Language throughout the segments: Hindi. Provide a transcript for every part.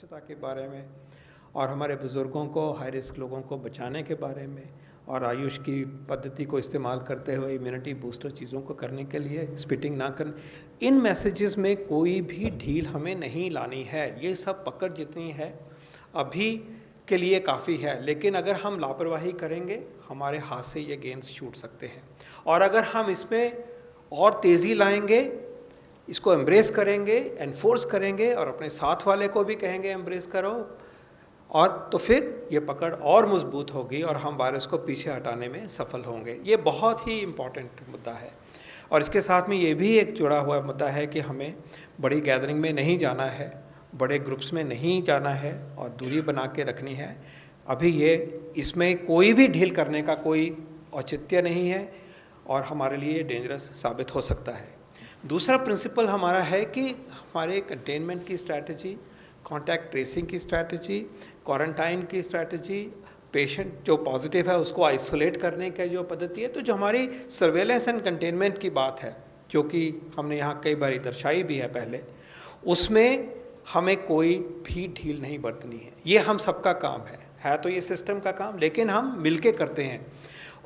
स्वच्छता के बारे में और हमारे बुज़ुर्गों को, हाई रिस्क लोगों को बचाने के बारे में और आयुष की पद्धति को इस्तेमाल करते हुए इम्यूनिटी बूस्टर चीज़ों को करने के लिए, स्पिटिंग ना करने, इन मैसेजेस में कोई भी ढील हमें नहीं लानी है। ये सब पकड़ जितनी है अभी के लिए काफ़ी है, लेकिन अगर हम लापरवाही करेंगे हमारे हाथ से ये गेंद छूट सकते हैं। और अगर हम इसमें और तेज़ी लाएंगे, इसको एम्ब्रेस करेंगे, एनफोर्स करेंगे और अपने साथ वाले को भी कहेंगे एम्ब्रेस करो, और तो फिर ये पकड़ और मजबूत होगी और हम वायरस को पीछे हटाने में सफल होंगे। ये बहुत ही इंपॉर्टेंट मुद्दा है। और इसके साथ में ये भी एक जुड़ा हुआ मुद्दा है कि हमें बड़ी गैदरिंग में नहीं जाना है, बड़े ग्रुप्स में नहीं जाना है और दूरी बना के रखनी है। अभी ये इसमें कोई भी ढील करने का कोई औचित्य नहीं है और हमारे लिए डेंजरस साबित हो सकता है। दूसरा प्रिंसिपल हमारा है कि हमारे कंटेनमेंट की स्ट्रैटेजी, कॉन्टैक्ट ट्रेसिंग की स्ट्रैटेजी, क्वारंटाइन की स्ट्रैटेजी, पेशेंट जो पॉजिटिव है उसको आइसोलेट करने की जो पद्धति है, तो जो हमारी सर्वेलेंस एंड कंटेनमेंट की बात है, जो कि हमने यहाँ कई बार दर्शाई भी है पहले, उसमें हमें कोई भी ढील नहीं बरतनी है। ये हम सबका काम है तो ये सिस्टम का काम, लेकिन हम मिलके करते हैं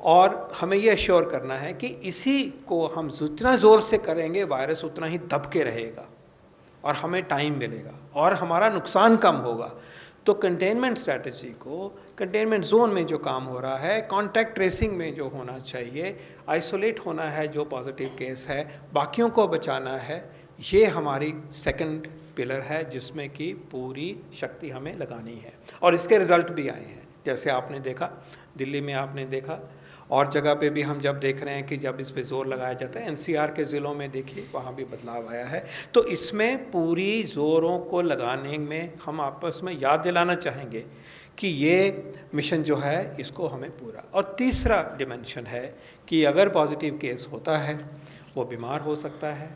और हमें ये एश्योर करना है कि इसी को हम जितना जोर से करेंगे वायरस उतना ही दब के रहेगा और हमें टाइम मिलेगा और हमारा नुकसान कम होगा। तो कंटेनमेंट स्ट्रैटेजी को, कंटेनमेंट जोन में जो काम हो रहा है, कॉन्टैक्ट ट्रेसिंग में जो होना चाहिए, आइसोलेट होना है जो पॉजिटिव केस है, बाकियों को बचाना है, ये हमारी सेकंड पिलर है जिसमें कि पूरी शक्ति हमें लगानी है। और इसके रिजल्ट भी आए हैं, जैसे आपने देखा दिल्ली में, आपने देखा और जगह पे भी हम जब देख रहे हैं कि जब इस पे जोर लगाया जाता है, एनसीआर के जिलों में देखिए वहाँ भी बदलाव आया है। तो इसमें पूरी जोरों को लगाने में हम आपस में याद दिलाना चाहेंगे कि ये मिशन जो है इसको हमें पूरा। और तीसरा डिमेंशन है कि अगर पॉजिटिव केस होता है वो बीमार हो सकता है।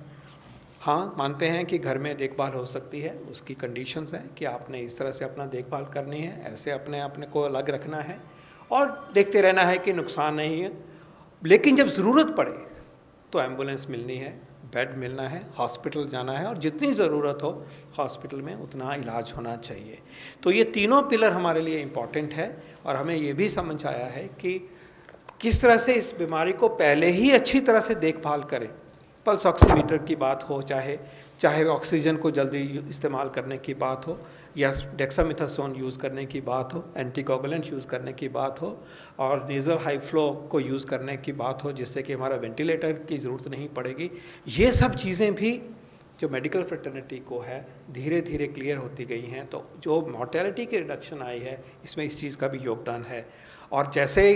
हाँ, मानते हैं कि घर में देखभाल हो सकती है, उसकी कंडीशंस हैं कि आपने इस तरह से अपना देखभाल करनी है, ऐसे अपने को अलग रखना है और देखते रहना है कि नुकसान नहीं है। लेकिन जब ज़रूरत पड़े तो एम्बुलेंस मिलनी है, बेड मिलना है, हॉस्पिटल जाना है और जितनी ज़रूरत हो हॉस्पिटल में उतना इलाज होना चाहिए। तो ये तीनों पिलर हमारे लिए इम्पॉर्टेंट है और हमें ये भी समझ आया है कि किस तरह से इस बीमारी को पहले ही अच्छी तरह से देखभाल करें। पल्स ऑक्सीमीटर की बात हो, चाहे ऑक्सीजन को जल्दी इस्तेमाल करने की बात हो या डेक्सामेथासोन यूज़ करने की बात हो, एंटीकोगुलेंट यूज़ करने की बात हो और नेज़ल हाई फ्लो को यूज़ करने की बात हो जिससे कि हमारा वेंटिलेटर की ज़रूरत नहीं पड़ेगी। ये सब चीज़ें भी जो मेडिकल फ्रेटर्निटी को है धीरे धीरे क्लियर होती गई हैं। तो जो मॉर्टेलिटी की रिडक्शन आई है इसमें इस चीज़ का भी योगदान है। और जैसे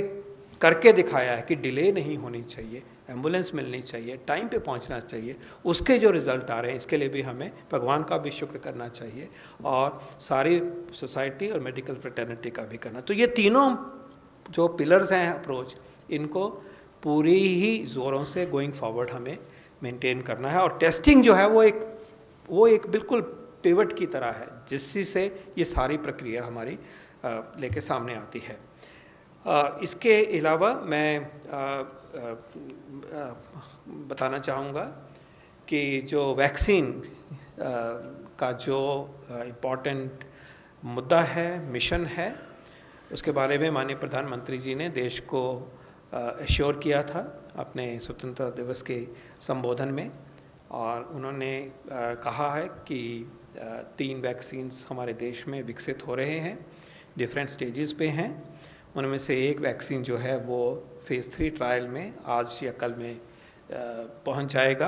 करके दिखाया है कि डिले नहीं होनी चाहिए, एम्बुलेंस मिलनी चाहिए, टाइम पे पहुंचना चाहिए, उसके जो रिजल्ट आ रहे हैं इसके लिए भी हमें भगवान का भी शुक्र करना चाहिए और सारी सोसाइटी और मेडिकल फ्रेटर्निटी का भी करना। तो ये तीनों जो पिलर्स हैं अप्रोच, इनको पूरी ही जोरों से गोइंग फॉरवर्ड हमें मेंटेन करना है। और टेस्टिंग जो है वो एक बिल्कुल पिवट की तरह है जिससे ये सारी प्रक्रिया हमारी लेके सामने आती है। इसके अलावा मैं बताना चाहूँगा कि जो वैक्सीन का जो इम्पॉर्टेंट मुद्दा है, मिशन है, उसके बारे में माननीय प्रधानमंत्री जी ने देश को एश्योर किया था अपने स्वतंत्रता दिवस के संबोधन में। और उन्होंने कहा है कि 3 वैक्सीन्स हमारे देश में विकसित हो रहे हैं, डिफरेंट स्टेजेस पे हैं। उनमें से एक वैक्सीन जो है वो फेज़ 3 ट्रायल में आज या कल में पहुंच जाएगा।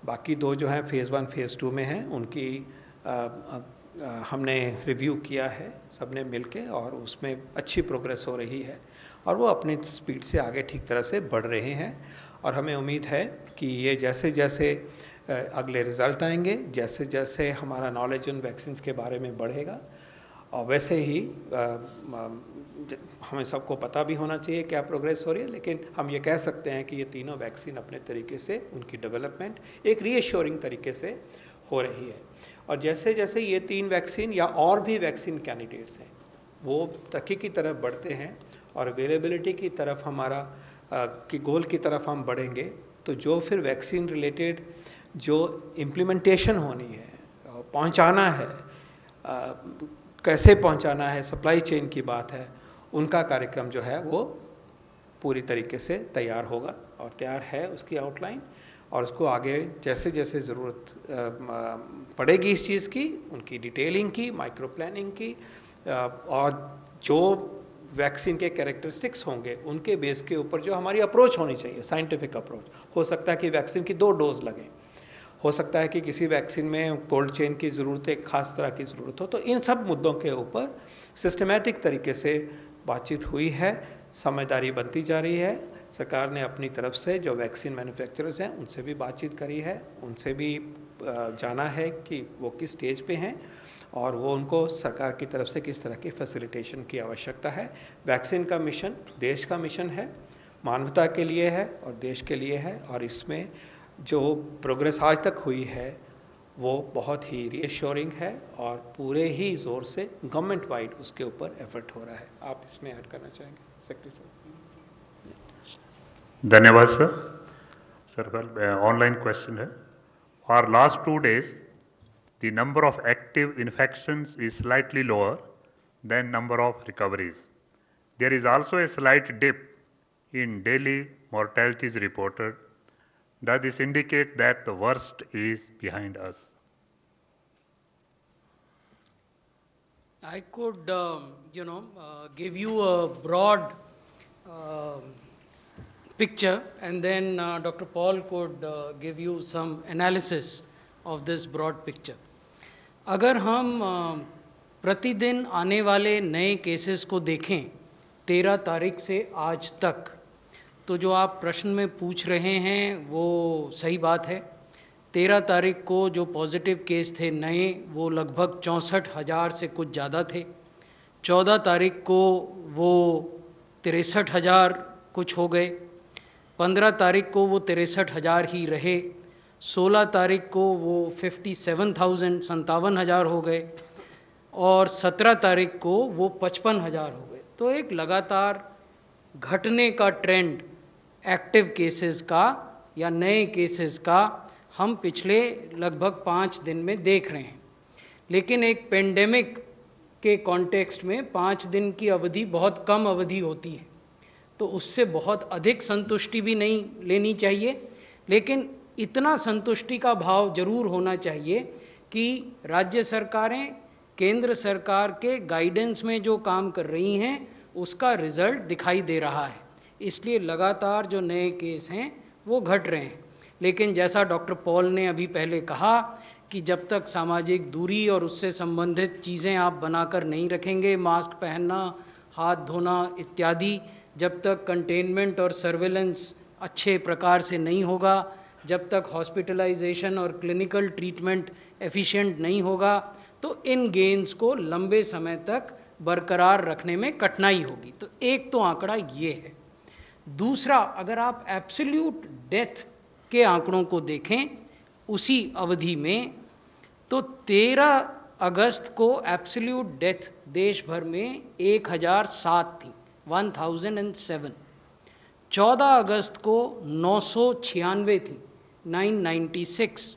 बाकी 2 जो हैं फेज़ 1 फेज़ 2 में हैं, उनकी हमने रिव्यू किया है सबने मिलके और उसमें अच्छी प्रोग्रेस हो रही है और वो अपनी स्पीड से आगे ठीक तरह से बढ़ रहे हैं। और हमें उम्मीद है कि ये जैसे जैसे अगले रिजल्ट आएंगे, जैसे जैसे हमारा नॉलेज उन वैक्सीन्स के बारे में बढ़ेगा और वैसे ही हमें सबको पता भी होना चाहिए क्या प्रोग्रेस हो रही है। लेकिन हम ये कह सकते हैं कि ये तीनों वैक्सीन अपने तरीके से उनकी डेवलपमेंट एक रीएश्योरिंग तरीके से हो रही है। और जैसे जैसे ये 3 वैक्सीन या और भी वैक्सीन कैंडिडेट्स हैं वो तरक्की की तरफ बढ़ते हैं और अवेलेबिलिटी की तरफ हमारा की गोल की तरफ हम बढ़ेंगे, तो जो फिर वैक्सीन रिलेटेड जो इम्प्लीमेंटेशन होनी है, पहुंचाना है, कैसे पहुंचाना है, सप्लाई चेन की बात है, उनका कार्यक्रम जो है वो पूरी तरीके से तैयार होगा और तैयार है उसकी आउटलाइन, और उसको आगे जैसे जैसे ज़रूरत पड़ेगी इस चीज़ की, उनकी डिटेलिंग की, माइक्रो प्लानिंग की, और जो वैक्सीन के कैरेक्टरिस्टिक्स होंगे उनके बेस के ऊपर जो हमारी अप्रोच होनी चाहिए, साइंटिफिक अप्रोच। हो सकता है कि वैक्सीन की 2 डोज लगें, हो सकता है कि किसी वैक्सीन में कोल्ड चेन की ज़रूरत, एक खास तरह की ज़रूरत हो। तो इन सब मुद्दों के ऊपर सिस्टमैटिक तरीके से बातचीत हुई है, समझदारी बनती जा रही है। सरकार ने अपनी तरफ से जो वैक्सीन मैन्युफैक्चरर्स हैं उनसे भी बातचीत करी है, उनसे भी जाना है कि वो किस स्टेज पे हैं और वो उनको सरकार की तरफ से किस तरह की फैसिलिटेशन की आवश्यकता है। वैक्सीन का मिशन देश का मिशन है, मानवता के लिए है और देश के लिए है, और इसमें जो प्रोग्रेस आज तक हुई है वो बहुत ही रीअश्योरिंग है और पूरे ही जोर से गवर्नमेंट वाइड उसके ऊपर एफर्ट हो रहा है। आप इसमें ऐड करना चाहेंगे सेक्रेटरी साहब? धन्यवाद सर। सर ऑनलाइन क्वेश्चन है, for last 2 days the number of active infections is slightly lower than number of recoveries. There is also a slight dip in daily mortalities reported. Does this indicate that the worst is behind us? I could, give you a broad picture, and then Dr. Paul could give you some analysis of this broad picture. अगर हम प्रतिदिन आने वाले नए केसेस को देखें 13 तारीख से आज तक, तो जो आप प्रश्न में पूछ रहे हैं वो सही बात है। 13 तारीख को जो पॉजिटिव केस थे नए वो लगभग 64,000 से कुछ ज़्यादा थे। 14 तारीख को वो 63,000 कुछ हो गए। 15 तारीख को वो 63,000 ही रहे। 16 तारीख को वो 57,000 हो गए और 17 तारीख को वो 55,000 हो गए। तो एक लगातार घटने का ट्रेंड एक्टिव केसेस का या नए केसेस का हम पिछले लगभग 5 दिन में देख रहे हैं। लेकिन एक पेंडेमिक के कॉन्टेक्स्ट में 5 दिन की अवधि बहुत कम अवधि होती है, तो उससे बहुत अधिक संतुष्टि भी नहीं लेनी चाहिए, लेकिन इतना संतुष्टि का भाव जरूर होना चाहिए कि राज्य सरकारें केंद्र सरकार के गाइडेंस में जो काम कर रही हैं उसका रिजल्ट दिखाई दे रहा है। इसलिए लगातार जो नए केस हैं वो घट रहे हैं। लेकिन जैसा डॉक्टर पॉल ने अभी पहले कहा कि जब तक सामाजिक दूरी और उससे संबंधित चीज़ें आप बनाकर नहीं रखेंगे, मास्क पहनना, हाथ धोना इत्यादि, जब तक कंटेनमेंट और सर्वेलेंस अच्छे प्रकार से नहीं होगा, जब तक हॉस्पिटलाइजेशन और क्लिनिकल ट्रीटमेंट एफिशिएंट नहीं होगा, तो इन गेन्स को लंबे समय तक बरकरार रखने में कठिनाई होगी। तो एक तो आंकड़ा ये है। दूसरा, अगर आप एब्सोल्यूट डेथ के आंकड़ों को देखें उसी अवधि में, तो 13 अगस्त को एब्सोल्यूट डेथ देश भर में 1007 थी, 1007। 14 अगस्त को 996 थी, 996।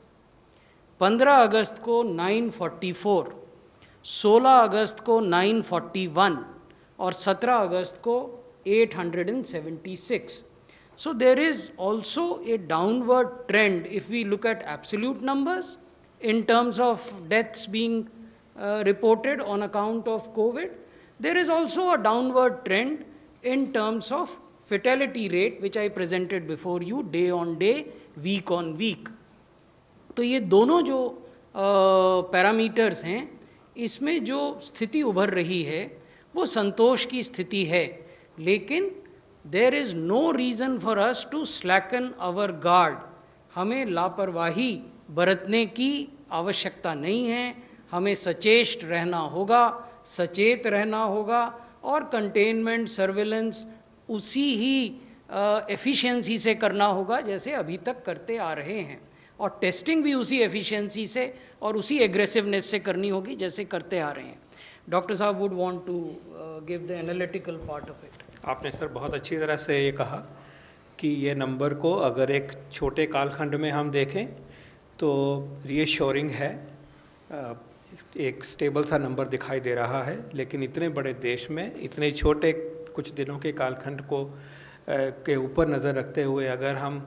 15 अगस्त को 944, 16 अगस्त को 941 और 17 अगस्त को 876. So there is also a downward trend if we look at absolute numbers in terms of deaths being reported on account of COVID. There is also a downward trend in terms of fatality rate, which I presented before you, day on day, week on week. तो ये दोनों जो पैरामीटर्स हैं, इसमें जो स्थिति उभर रही है वो संतोष की स्थिति है, लेकिन there is no reason for us to slacken our guard. हमें लापरवाही बरतने की आवश्यकता नहीं है। हमें सचेष्ट रहना होगा, सचेत रहना होगा और कंटेनमेंट सर्विलेंस उसी ही एफिशिएंसी से करना होगा जैसे अभी तक करते आ रहे हैं, और टेस्टिंग भी उसी एफिशिएंसी से और उसी एग्रेसिवनेस से करनी होगी जैसे करते आ रहे हैं। डॉक्टर साहब would want to give the analytical part of it. आपने सर बहुत अच्छी तरह से ये कहा कि ये नंबर को अगर एक छोटे कालखंड में हम देखें तो रीअश्योरिंग है। एक स्टेबल सा नंबर दिखाई दे रहा है, लेकिन इतने बड़े देश में इतने छोटे कुछ दिनों के कालखंड को के ऊपर नज़र रखते हुए अगर हम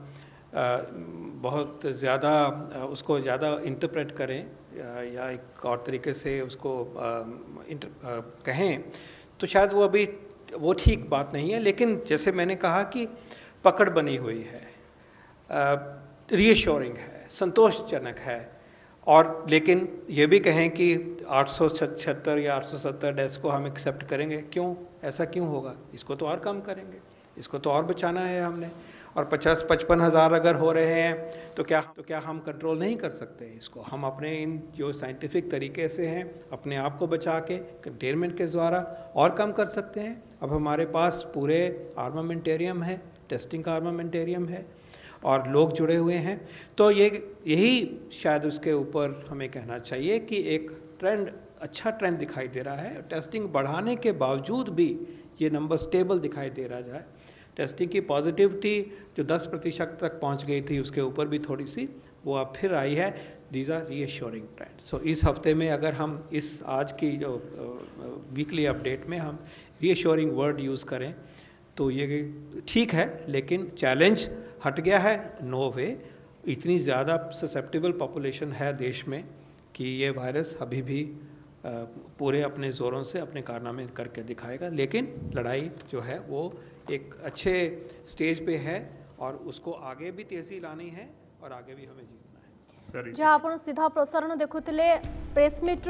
बहुत ज़्यादा उसको ज़्यादा इंटरप्रेट करें या एक और तरीके से उसको कहें तो शायद वो ठीक बात नहीं है। लेकिन जैसे मैंने कहा कि पकड़ बनी हुई है, रीअश्योरिंग है, संतोषजनक है। और लेकिन ये भी कहें कि 876 या 870 डेथ्स को हम एक्सेप्ट करेंगे, क्यों, ऐसा क्यों होगा? इसको तो और कम करेंगे, इसको तो और बचाना है हमने। और 50-55 हज़ार अगर हो रहे हैं तो क्या हम कंट्रोल नहीं कर सकते इसको? हम अपने इन जो साइंटिफिक तरीके से हैं अपने आप को बचा के कंटेनमेंट के द्वारा और कम कर सकते हैं। अब हमारे पास पूरे आर्मामेंटेरियम है, टेस्टिंग का आर्मामेंटेरियम है और लोग जुड़े हुए हैं। तो यही शायद उसके ऊपर हमें कहना चाहिए कि एक अच्छा ट्रेंड दिखाई दे रहा है। टेस्टिंग बढ़ाने के बावजूद भी ये नंबर स्टेबल दिखाई दे रहा है। टेस्टिंग की पॉजिटिविटी जो 10% तक पहुंच गई थी उसके ऊपर भी थोड़ी सी वो अब फिर आई है। These are reassuring trend. So इस हफ्ते में अगर हम इस आज की जो वीकली अपडेट में हम रीअश्योरिंग वर्ड यूज़ करें तो ये ठीक है, लेकिन चैलेंज हट गया है। नो वे, इतनी ज़्यादा ससेप्टेबल पॉपुलेशन है देश में कि ये वायरस अभी भी पूरे अपने ज़ोरों से अपने कारनामे करके दिखाएगा। लेकिन लड़ाई जो है वो एक अच्छे स्टेज पे है और उसको आगे भी तेज़ी लानी है और आगे भी हमें जीतना है। जहाँ आप सीधा प्रसारण देखुले प्रेसमिट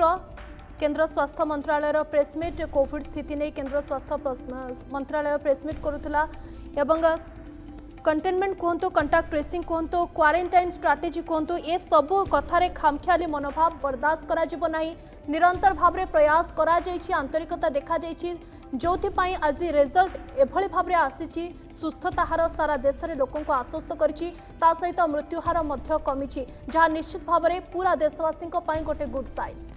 केंद्र स्वास्थ्य मंत्रालय प्रेसमिट कोविड स्थिति नहीं केंद्र स्वास्थ्य मंत्रालय प्रेसमिट करुला एवं कंटेनमेंट कहतु, कंटाक्ट ट्रेसिंग कहतु, क्वारंटाइन स्ट्राटेजी कहतु, ये सबू कथार खामखियाली मनोभाव बर्दाश्त करा नहीं। निरंतर भाव में प्रयास करा जाइछि, आंतरिकता देखा जाइछि, जोथिपाई आज रिजल्ट एभली भाव में आसी। सुस्थता हार सारा देश में लोकों को आश्वस्त करिछि, ता सहित मृत्यु हार मध्य कमिछि, जहाँ निश्चित भाव में पूरा देशवासी गोटे गुड साइन।